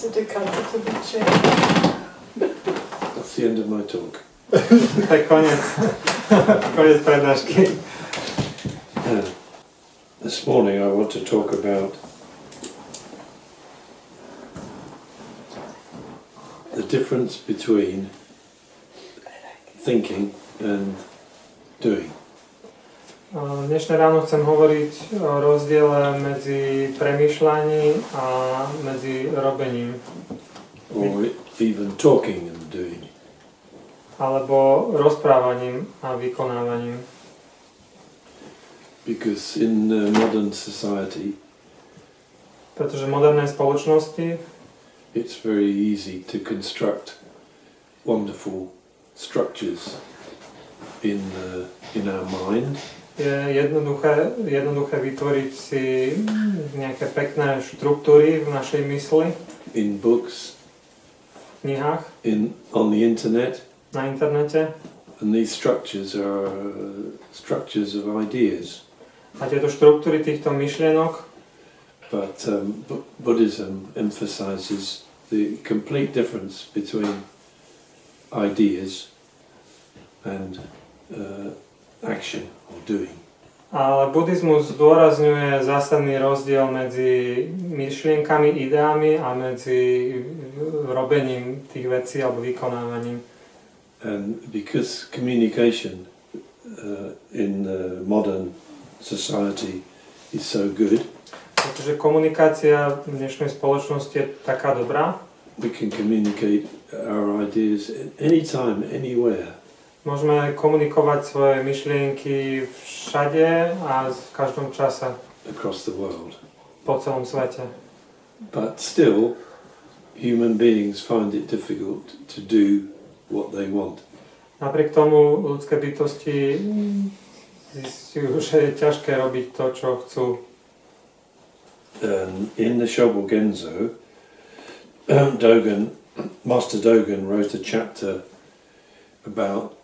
Is it a comfortable chair? That's the end of my talk. To je koniec. Koniec prednášky. This morning I want to talk about the difference between thinking and doing. Dnešné ráno chcem hovoriť o rozdiele medzi premýšľaním a medzi robením. Or even talking and doing. Alebo rozprávaním a vykonávaním. Because in modern society, pretože v modernej spoločnosti it's very easy to construct wonderful structures in our mind. Je jednoduché vytvoriť si nejaké pekné štruktúry v našej mysli. In books. V knihách. On the internet. Na internete. And these structures are structures of ideas. A tieto štruktúry týchto myšlienok. But Buddhism emphasizes the complete difference between ideas and action or doing. Ale buddhizmus zdôrazňuje zásadný rozdiel medzi myšlienkami, ideami a medzi robením tých vecí alebo vykonávaním. And because communication in modern society is so good, pretože komunikácia v dnešnej spoločnosti je taká dobrá, we can communicate our ideas anytime, anywhere. Môžeme komunikovať svoje myšlienky všade a v každom čase. Across the world. Po celom svete. But still, human beings find it difficult to do what they want. Napriek tomu ľudské bytosti zistujú, že je ťažké robiť to, čo chcú. In the Shobogenzo, Master Dogen wrote a chapter about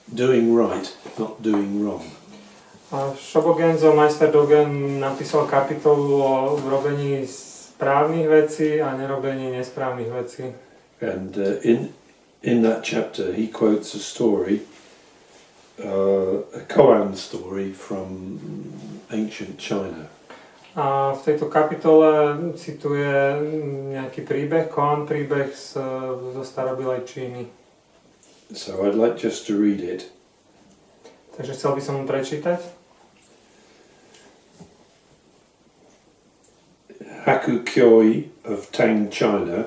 doing right, not doing wrong. A v Shobogenzo Master Dogen napísal kapitolu o robení správnych vecí a nerobení nesprávnych vecí. And in that chapter he quotes a story, a koan story from ancient China. A v tejto kapitole cituje nejaký príbeh, koan príbeh zo starobilej Číny. So I'd like just to read it. Takže chcel by som mu prečítať. Haku Kyoi of Tang, China.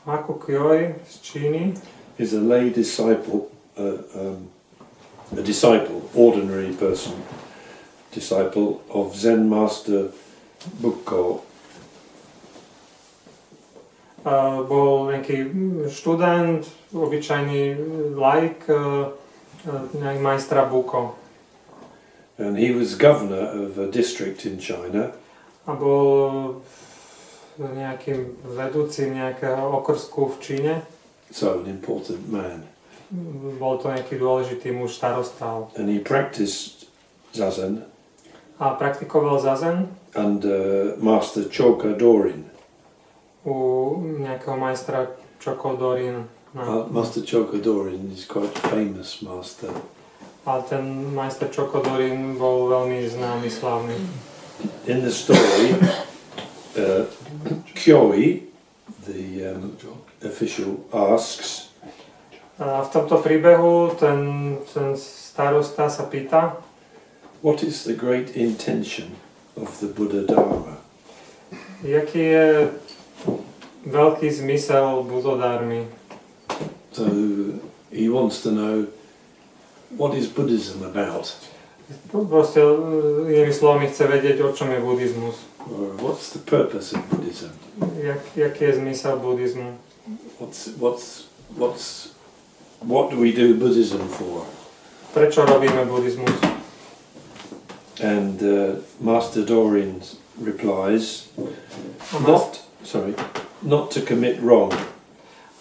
Haku Kyoi z Číny is a lay disciple, a disciple, ordinary person, disciple of Zen Master Bukko. Bol nejaký študent, obyčajný laik, majstra Bukko. And he was governor of a district in China. A bol nejakým vedúcim nejakého okrsku v Číne. So an important man. Bol to nejaký dôležitý muž, starosta. And he practiced zazen. A praktikoval zazen. Under Master Dogen. U nejakého majstra Dogen. Master Dogen is quite famous master. A ten majster Dogen bol veľmi známy, slávny. In the story, Kyoi, the official, asks. A v tomto príbehu ten starosta sa pýta, what is the great intention of the Buddha Dharma? Jaký je veľký zmysel Buddhodármy? So he wants to know what is Buddhism about? Proste inými slovami chce vedieť, o čom je buddhizmus. Or what's the purpose of Buddhism? Jaký je zmysel buddhizmu? What do we do Buddhism for? Prečo robíme buddhizmus? And Master Dogen replies, not to commit wrong.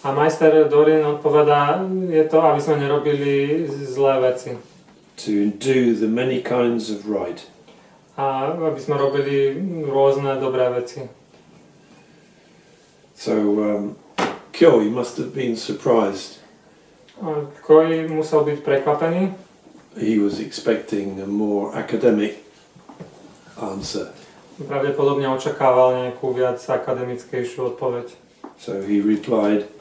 A majster Dogen odpovedá, je to, aby sme nerobili zlé veci. To do the many kinds of right. A aby sme robili rôzne dobré veci. So Kyo must have been surprised. Koi musel byť prekvapený. He was expecting a more academic answer. Pravdepodobne očakával nejakú viac akademickejšiu odpoveď. So he replied,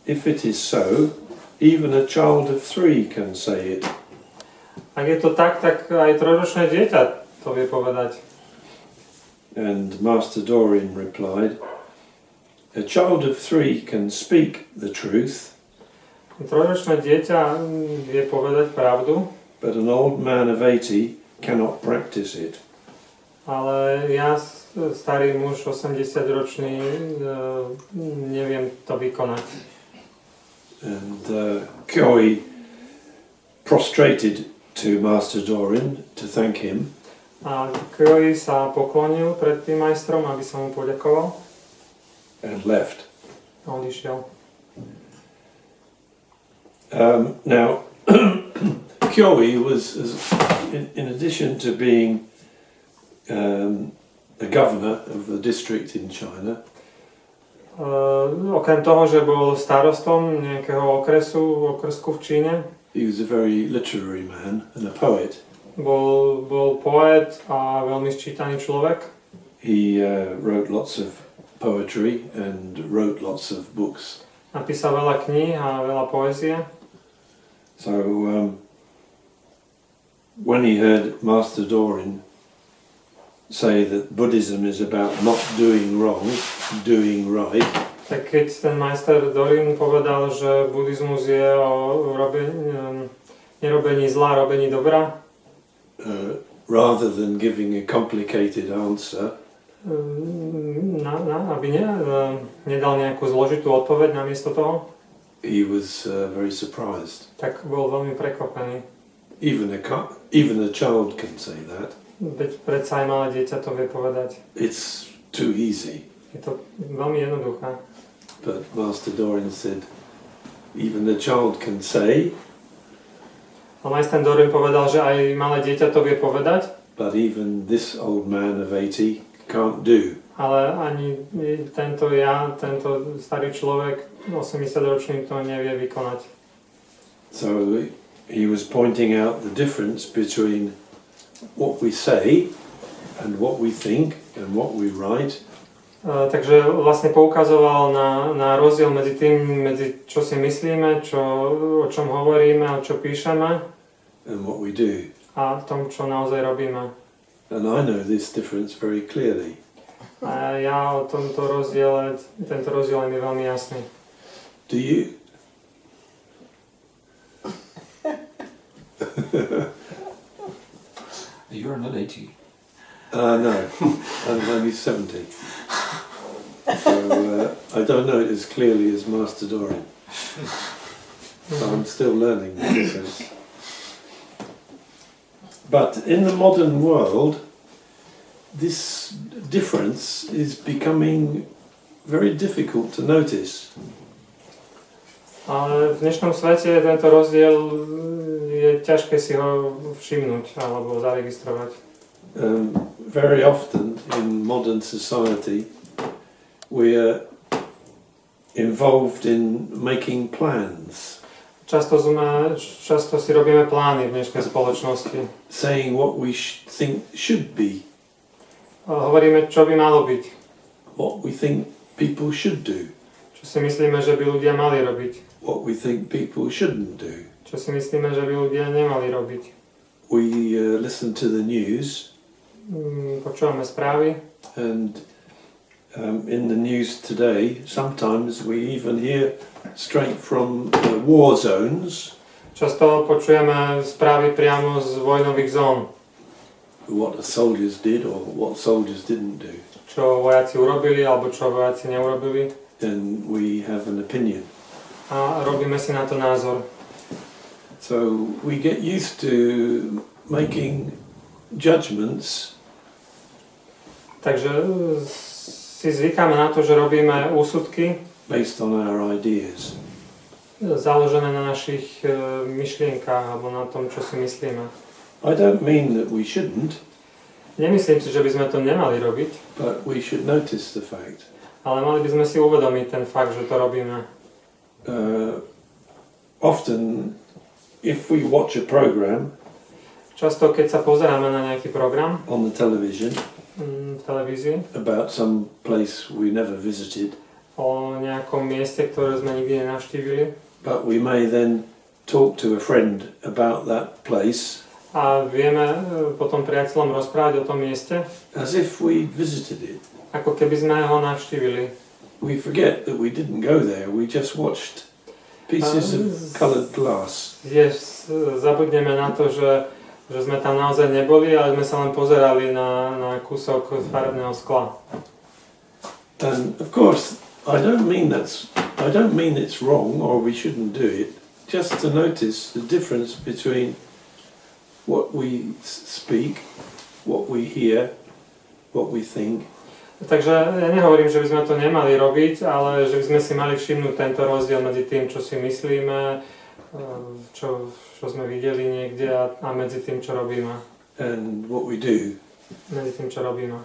"If it is so, even a child of 3 can say it." Ak je to tak, tak aj trojročné dieťa to vie povedať. And Master Dogen replied, "A child of 3 can speak the truth, Trojročné dieťa vie povedať pravdu, but an old man of 80 cannot practice it." ale ja, starý muž, 80-ročný, neviem to vykonať. And Kyo prostrated to Master Dogen to thank him. A Koi sa poklonil pred tým majstrom, aby sa mu poďakoval. And left. A odišiel. Now, Kyo was, in addition to being the governor of the district in China, Okrem toho, že bol starostom nejakého okrsku v Číne, he was a very literary man and a poet. bol poet a veľmi sčítaný človek. He wrote lots of poetry and wrote lots of books. Napísal veľa kníh a veľa poézie. So when he heard Master Dogen say that Buddhism is about not doing wrong, doing right, Tak keď ten Master Dogen povedal, že buddhizmus je o nerobení zla, robení dobra, rather than giving a complicated answer, aby nedal nejakú zložitú odpoveď namiesto toho, he was very surprised. tak bol veľmi prekvapený. Even a child can say that. Veď predsa aj malé dieťa to vie povedať. It's too easy. Je to veľmi jednoduché. But Master Dogen said, even a child can say, A Master Dogen povedal, že aj malé dieťa to vie povedať, but even this old man of 80 can't do. ale ani tento starý človek, 80-ročný, to nevie vykonať. So he was pointing out the difference between what we say and what we think and what we write. Takže vlastne poukazoval na rozdiel medzi tým, čo si myslíme, o čom hovoríme a čo píšeme, And what we do. A tom, čo naozaj robíme. And I know this difference very clearly. A ja o tento rozdiel je mi veľmi jasný. Do you? You're not 80. No, I'm only 70. So I don't know it as clearly as Master Dogen. So I'm still learning the difference. But in the modern world, this difference is becoming very difficult to notice. Ale v dnešnom svete tento rozdiel je ťažké si ho všimnúť alebo zaregistrovať. Very often in modern society we are involved in making plans. Často si robíme plány v dnešnej spoločnosti. Saying what we think should be. Hovoríme, čo by malo byť. What we think people should do. Čo si myslíme, že by ľudia mali robiť. What we think people shouldn't do. Čo si myslíme, že by ľudia nemali robiť. We listen to the news. Počúvame správy. And in the news today, sometimes we even hear straight from war zones. Často počujeme správy priamo z vojnových zón. What the soldiers did or what soldiers didn't do. Čo vojaci urobili alebo čo vojaci neurobili. And we have an opinion. A robíme si na to názor. So we get used to making judgments. Takže si zvykáme na to, že robíme úsudky based on our ideas. Založené na našich myšlienkách alebo na tom, čo si myslíme. I don't mean that we shouldn't. Nemyslím si, že by sme to nemali robiť. But we should notice the fact. Ale mali by sme si uvedomiť ten fakt, že to robíme. Often, if we watch a program Často, keď sa pozeráme na nejaký program on the television v televízii about some place we never visited, o nejakom mieste, ktoré sme nikdy nenavštívili, but we may then talk to a friend about that place a vieme potom priateľom rozprávať o tom mieste, as if we visited it. ako keby sme ho navštívili. We forget that we didn't go there, we just watched pieces of coloured glass. Zabudneme na to, že sme tam naozaj neboli, ale sme sa len pozerali na kúsok farebného skla. And of course, I don't mean it's wrong or we shouldn't do it. Just to notice the difference between what we speak, what we hear, what we think. Takže ja nehovorím, že by sme to nemali robiť, ale že by sme si mali všimnúť tento rozdiel medzi tým, čo si myslíme, čo sme videli niekde a medzi tým, čo robíme. And what we do. Medzi tým, čo robíme.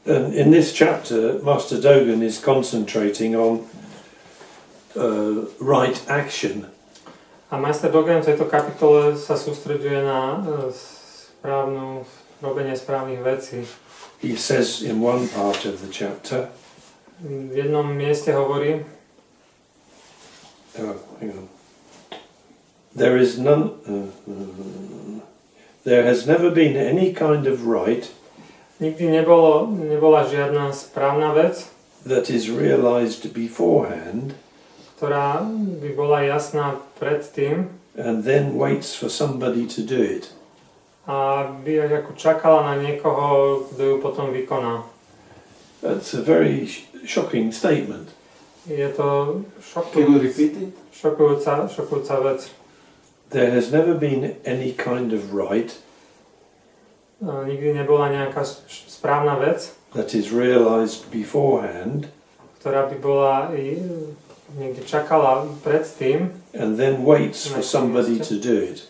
And in this chapter, Master Dogen is concentrating on right action. A Master Dogen v tejto kapitole sa sústreďuje na robenie správnych vecí. He says in one part of the chapter, v jednom mieste hovorí, there has never been any kind of right nikdy nebola žiadna správna vec, that is realized beforehand, ktorá by bola jasná predtým, and then waits for somebody to do it. A by ako čakala na niekoho, kto ju potom vykoná. That's a very shocking statement. Je to šokujúca vec. There has never been any kind of right nikdy nebola nejaká správna vec, that is realized beforehand, ktorá by bola niekde čakala predtým, and then waits for somebody to do it.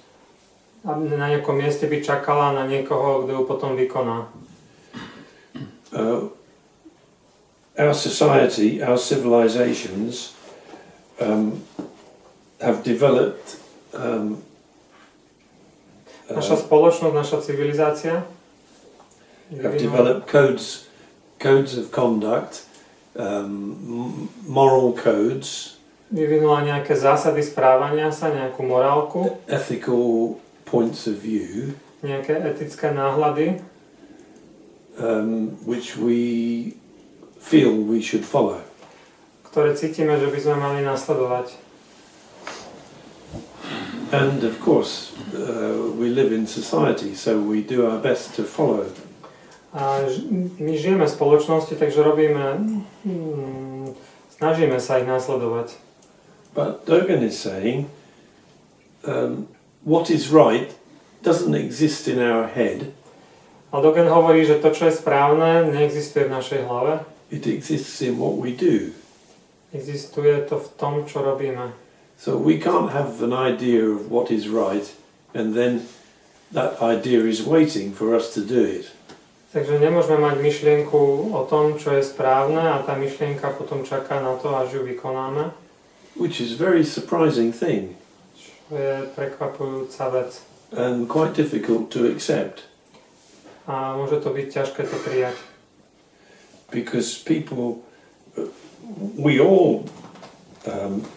A na nejakom mieste by čakala na niekoho, kto ju potom vykoná. Our society, our civilizations have developed naša spoločnosť, naša civilizácia have developed codes of conduct, moral codes, vyvinula nejaké zásady správania sa, nejakú morálku, ethical points of view, nejaké etické náhľady, which we feel we should follow. Ktoré cítime, že by sme mali nasledovať. And of course, we live in society, so we do our best to follow. A my žijeme v spoločnosti, takže snažíme sa ich nasledovať. But Dogen is saying, what is right doesn't exist in our head. A Dogen hovorí, že to, čo je správne, neexistuje v našej hlave. It exists in what we do. Existuje to v tom, čo robíme. So we can't have an idea of what is right and then that idea is waiting for us to do it. Takže nemôžeme mať myšlienku o tom, čo je správne a tá myšlienka potom čaká na to, až ju vykonáme. Which is a very surprising thing. Čo je prekvapujúca vec. And quite difficult to accept. A môže to byť ťažké to prijať. Because we all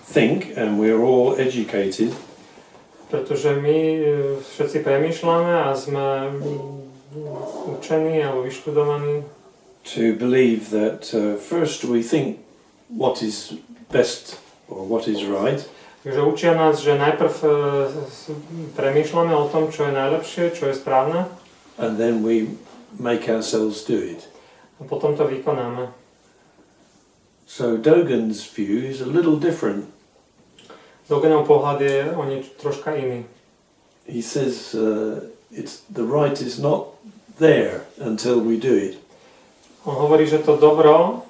think and we're all educated. Pretože my všetci premýšľame a sme učení alebo vyštudovaní. To believe that first we think what is best or what is right. Takže učia nás, že najprv premýšľame o tom, čo je najlepšie, čo je správne. And then we make ourselves do it. A potom to vykonáme. So Dogen's view is a little different. Dogenov pohľad je o niečo troška iný. He says the right is not there until we do it. On hovorí, že to dobro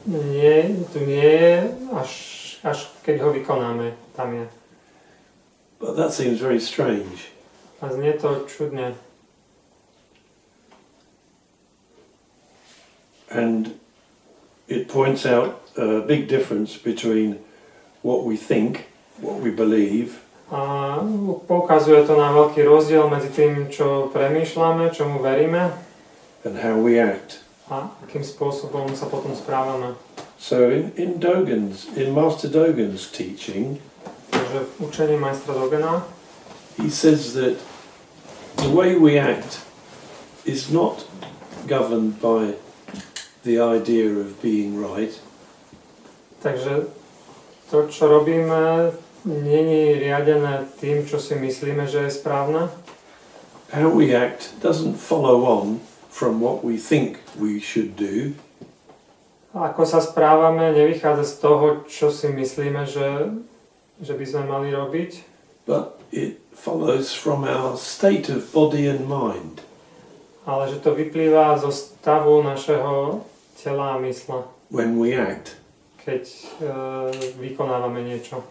tu nie je, až keď ho vykonáme, tam je. But that seems very strange. A znie to čudne. And it points out a big difference between what we think, what we believe, a poukazuje to na veľký rozdiel medzi tým, čo premýšľame, čomu veríme and how we act. a akým spôsobom sa potom správame. So in Master Dogen's teaching, Takže v učení Majstra Dogena he says that the way we act is not governed by the idea of being right, takže to, čo robíme, není riadené tým, čo si myslíme, že je správne. how we act doesn't follow on from what we think we should do, A ako sa správame, nevychádza z toho, čo si myslíme, že by sme mali robiť, but it follows from our state of body and mind. ale že to vyplýva zo stavu našeho tela a mysle, When we act. keď vykonávame niečo.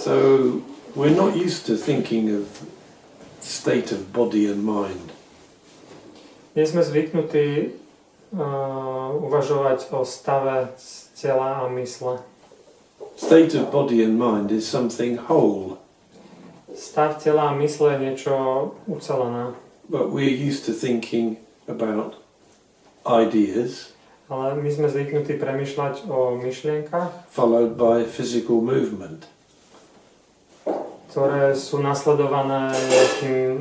So we're not used to thinking of state of body and mind. Nie sme zvyknutí uvažovať o stave tela a mysle. State of body and mind is something whole, Stav tela a mysle je niečo ucelené, but we're used to thinking about ideas ale my sme zvyknutí premýšľať o myšlienkach, followed by physical movement. ktoré sú nasledované nejakým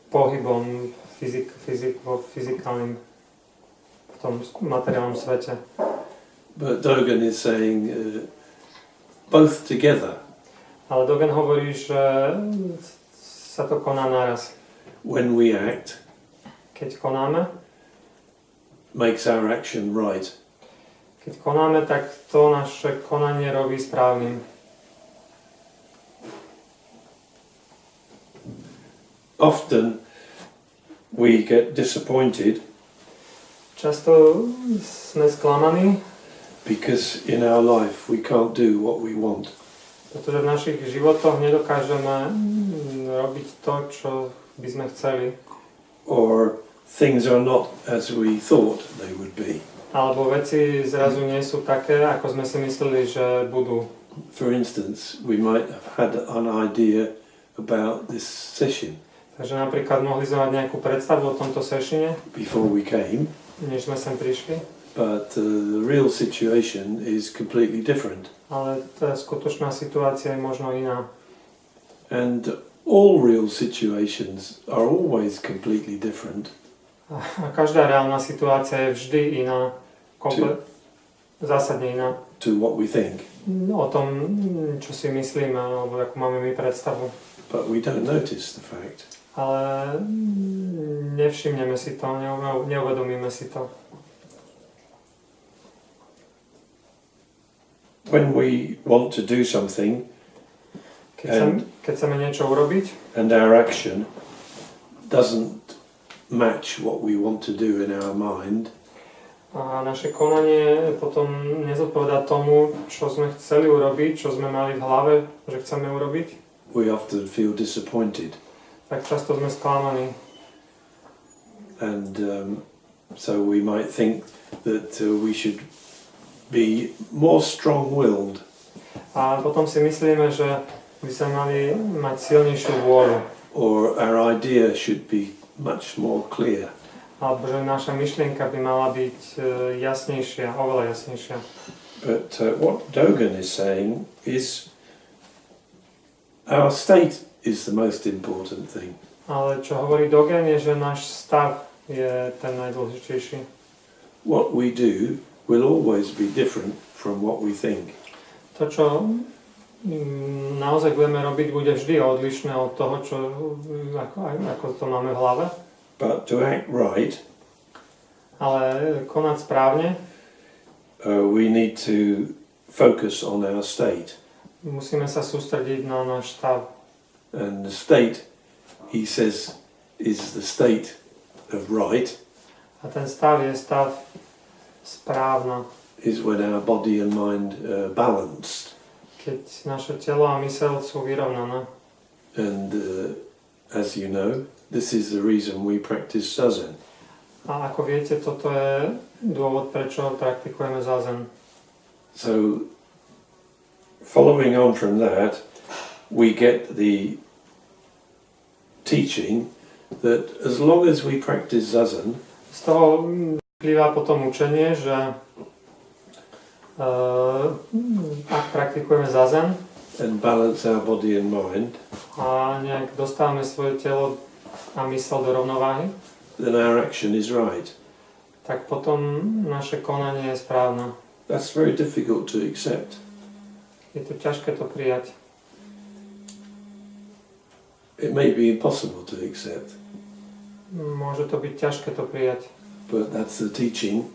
pohybom fyzikálnym v tom materiálnom svete. But Dogen is saying both together. Ale Dogen hovorí, že sa to koná naraz. When we act, Keď konáme, makes our action right. keď konáme, tak to naše konanie robí správnym. Often we get disappointed Často sme sklamaní, because in our life we can't do what we want. pretože v našich životoch nedokážeme robiť to, čo by sme chceli. Or things are not as we thought they would be. Alebo veci zrazu nie sú také, ako sme si mysleli, že budú. For instance, we might have had an idea about this session Takže napríklad mohli sme mať nejakú predstavu o tomto sešine, before we came, než sme sem prišli, but the real situation is completely different. ale tá skutočná situácia je možno iná. And all real situations are always completely different A každá reálna situácia je vždy iná, zásadne iná. to what we think, O tom, čo si myslíme, alebo ako máme my predstavu. but we don't notice the fact. Ale nevšimneme si to, neuvedomíme si to. When we want to do something Keď chceme niečo urobiť and our action doesn't match what we want to do in our mind, a naše konanie potom nezodpovedá tomu, čo sme chceli urobiť, čo sme mali v hlave, že chceme urobiť, we often feel disappointed. tak často sme sklamaní. And so we might think that we should be more strong-willed, A potom si myslíme, že by sme mali mať silnejšiu vôľu, or our idea should be much more clear. alebo že naša myšlienka by mala byť jasnejšia, oveľa jasnejšia. But what Dogen is saying is our state is the most important thing. Ale čo hovorí Dogen je, že náš stav je ten najdôležitejší. What we do will always be different from what we think. To, čo naozaj budeme robiť, bude vždy odlišné od toho, ako to máme v hlave. But to act right, Ale konať správne, we need to focus on our state. musíme sa sústrediť na náš stav. And the state, he says, is the state of right, A ten stav je stav správna. is when our body and mind are balanced. Keď naše telo a myseľ sú vyrovnané. And as you know, this is the reason we practice zazen. A ako viete, toto je dôvod, prečo praktikujeme zazen. So, following on from that, we get the teaching that as long as we practice zazen, z toho vyplýva potom učenie, že ak praktikujeme zazen and balance our body and mind, a nejak dostávame svoje telo a mysel do rovnováhy, then our action is right. tak potom naše konanie je správne. That's very difficult to accept. Je to ťažké to prijať. It may be impossible to accept, Môže to byť ťažké to prijať. but that's the teaching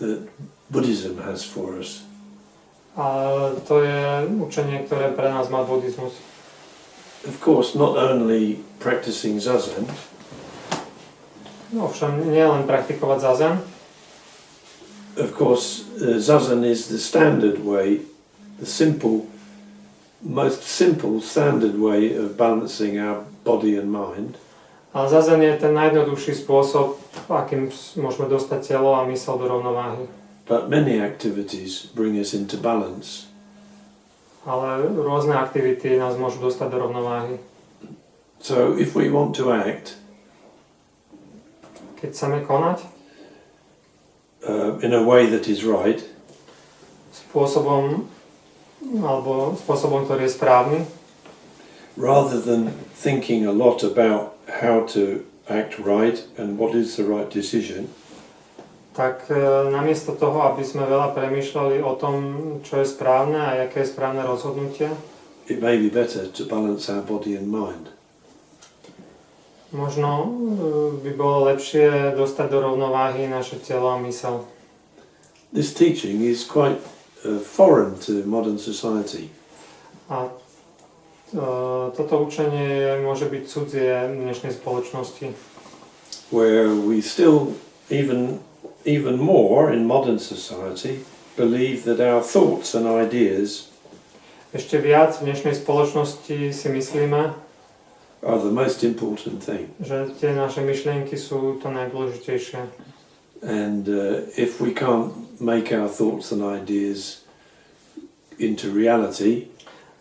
that Buddhism has for us. Ale to je učenie, ktoré pre nás má buddhizmus. Of course, not only practicing zazen, Ovšem nie len praktikovať zazen. of course, zazen is the standard way, the most simple standard way of balancing our body and mind. Ale zazen je ten najjednoduchší spôsob, akým môžeme dostať telo a mysel do rovnováhy. But many activities bring us into balance. Ale rôzne aktivity nás môžu dostať do rovnováhy. So if we want to act Keď chceme konať in a way that is right, spôsobom, ktorý je správny, rather than thinking a lot about how to act right and what is the right decision, tak namiesto toho, aby sme veľa premýšľali o tom, čo je správne a aké je správne rozhodnutie, it may be better to balance our body and mind. možno by bolo lepšie dostať do rovnováhy naše telo a mysel. This teaching is quite foreign to modern society. A toto učenie môže byť cudzie v dnešnej spoločnosti. Where we still, even more in modern society, believe that our thoughts and ideas Ešte viac v dnešnej spoločnosti si myslíme, are the most important thing. že tie naše myšlienky sú to najdôležitejšie. And if we can't make our thoughts and ideas into reality,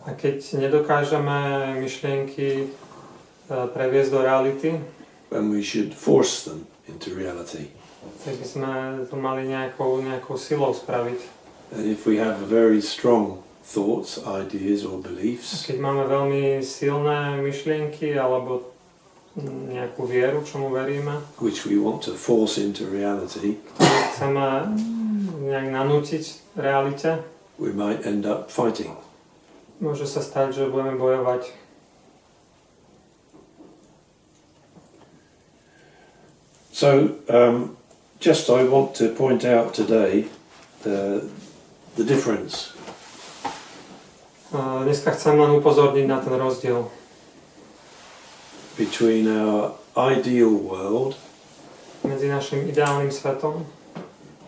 A keď nedokážeme myšlienky previesť do reality, then we should force them into reality. tak by sme to mali nejakou silou spraviť. And if we have very strong thoughts, ideas or beliefs, Keď máme veľmi silné myšlienky alebo nejakú vieru, čomu veríme, which we want to force into reality, ktorú chceme nejak nanútiť realite, we might end up fighting. môže sa stať, že budeme bojovať. So, just I want to point out today the difference Dneska chcem len upozorniť na ten rozdiel between our ideal world, medzi našim ideálnym svetom,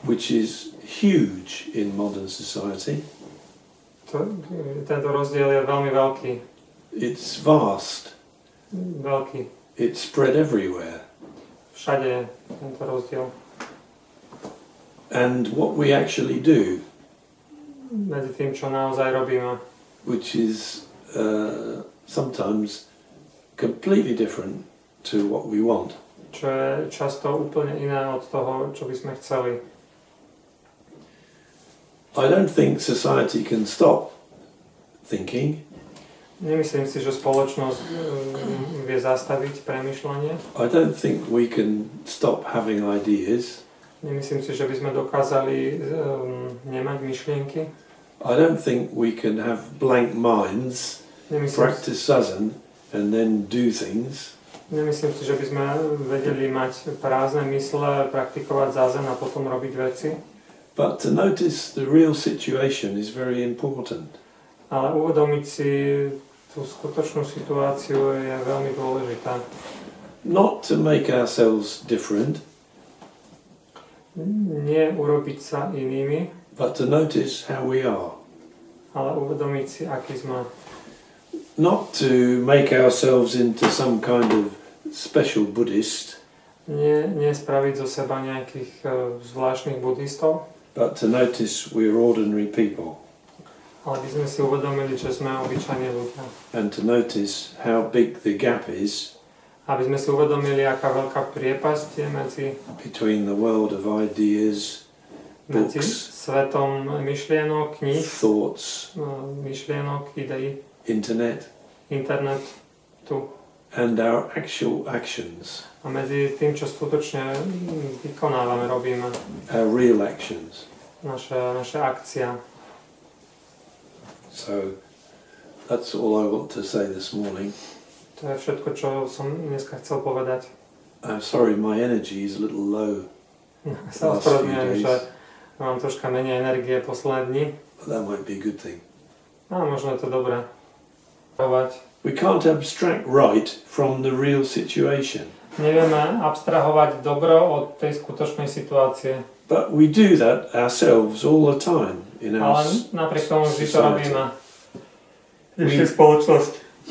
which is huge in modern society. Tento rozdiel je veľmi veľký. It's vast. Veľký. It's spread everywhere. Všade je tento rozdiel. And what we actually do, Medzi tým, čo naozaj robíme. which is sometimes completely different to what we want. Čo je často úplne iné od toho, čo by sme chceli. I don't think society can stop thinking. Nemyslím si, že spoločnosť vie zastaviť premýšľanie. I don't think we can stop having ideas. Nemyslím si, že by sme dokázali nemať myšlienky. I don't think we can have blank minds, practice zazen, and then do things. Nemyslím si, že by sme vedeli mať prázdne mysle, praktikovať zazen a potom robiť veci. But to notice the real situation is very important. Ale uvedomiť si tú skutočnú situáciu je veľmi dôležitá. Not to make ourselves different, Nie urobiť sa inými, but to notice how we are. ale uvedomiť si, aký sme. Not to make ourselves into some kind of special Buddhist, Nie spraviť zo seba nejakých zvláštnych buddhistov, but to notice we're ordinary people. ale by sme si uvedomili, že sme obyčajní ľudia. And to notice how big the gap is Aby sme si uvedomili, aká veľká priepasť je between the world of ideas, medzi books, svetom myšlienok, kníh, thoughts, myšlienok, ideí, internet, internetu and our actual actions, a medzi tým, čo skutočne vykonávame, robíme, our real actions. naše akcia. So that's all I want to say this morning. To je všetko, čo som dneska chcel povedať. I'm sorry, my energy is a little low. Sa ospravedlňujem, že mám troška menej energie posledné dni. But that might be a good thing. A možno je to dobré. We can't abstract right from the real situation. Nevieme abstrahovať dobro od tej skutočnej situácie. But we do that ourselves all the time in our Ale napriek tomu vždy to robíme.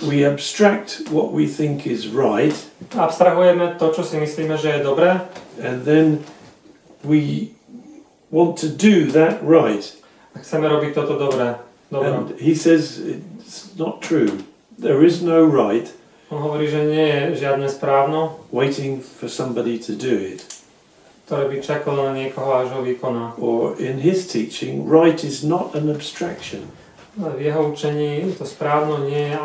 We abstract what we think is right. Abstrahujeme to, čo si myslíme, že je dobré. And then we want to do that right. A chceme robiť toto dobré. Dobro. And he says it's not true. There is no right. On hovorí, že nie je žiadne správno, Waiting for somebody to do it. ktoré by čakalo na niekoho, až ho vykoná. Or in his teaching, right is not an abstraction. V jeho učení to správno nie je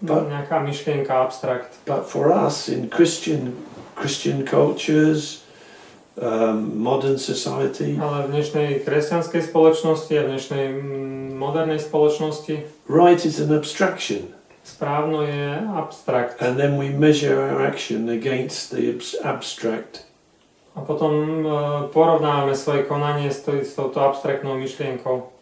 nejaká myšlienka, abstrakt. But for us in Christian cultures, modern society, Ale v dnešnej kresťanskej spoločnosti a v dnešnej modernej spoločnosti right is an abstraction. správno je abstrakt. And then we measure our action against the abstract. A potom porovnávame svoje konanie s touto abstraktnou myšlienkou.